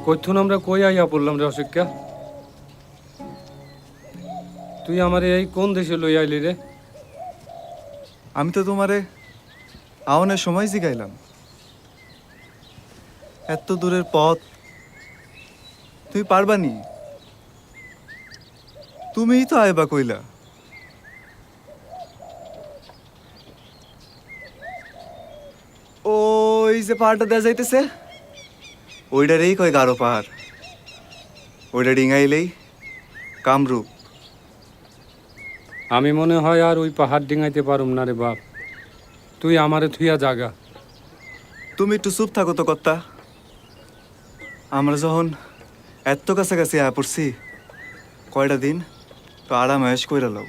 কইথুন আমরা কই আইয়া পড়লাম রে অশিক্ষা। তুই আমার এই কোন দেশে লই আইলি রে? আমি তো তোমারে আওনের সময় জিগাইলাম, এত দূরের পথ তুই পারবানি? তুমিই তো আইবা কইলা। ওই যে পাহাড়টা দেয়া যাইতেছে, ওইটারেই কয় গারো পাহাড়। ওইটা ডিঙাইলেই কামরূপ। আমি মনে হয় আর ওই পাহাড় ডিঙাইতে পারুম না রে বাপ। তুই আমারে থুইয়া জাগা। তুমি একটু চুপ থাকো তো কর্তা। আমরা যখন এত কাছাকাছি আয়া পড়ছি, কয়টা দিন তো আরাম আয়েস কইরা লও।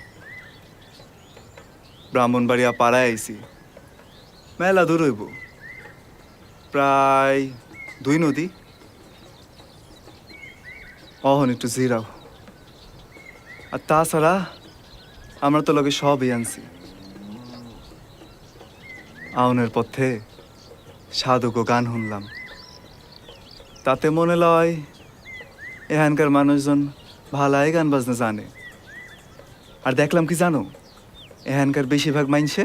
ব্রাহ্মণবাড়িয়া পাড়ায় আইছি, মেলা দূর হইব, প্রায় 2 নদী। অহন একটু জিরাও। আর তাছাড়া আমরা তো লগে সবই আনছি। আউনের পথে সাধুকো গান শুনলাম, তাতে মনে লয় এখানকার মানুষজন ভালাই গান বাজনা জানে। আর দেখলাম কি জানো, এখানকার বেশিরভাগ মাইনসে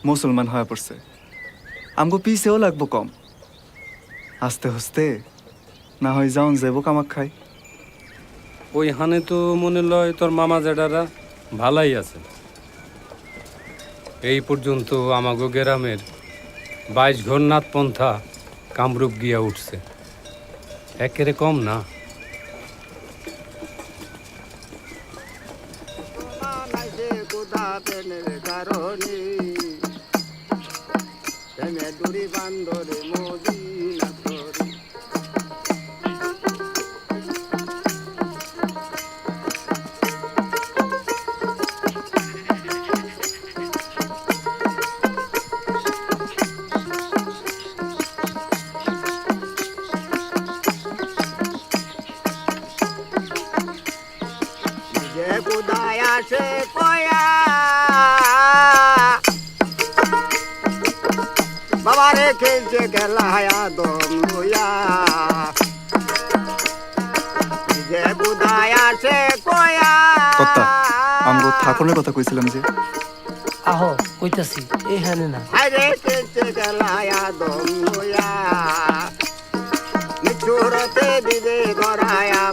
মুসলমান হয়ে পড়ছে। আমগো পিছেও লাগবো কম, আস্তে আস্তে না হয় যাওন যাবো কামাখ্যায়। ওই হানে তো মনে লয় তোর মামা জেঠারা ভালাই আছে। এই পর্যন্ত আমাগো গ্রামের 22 ঘর নাথ পন্থা কামরূপ গিয়া উঠছে, একেরে কম না। বাবারে খেলছে খেলায়া দম লইয়া, যে বুদায় আসে কয়া। কর্তা, আমগো ঠাকুরের কথা কইছিলাম যে। আহো কইতাছি এখানে না। আরে খেলছে খেলায়া দম লইয়া, মিঠুরতে দিবে গড়ায়া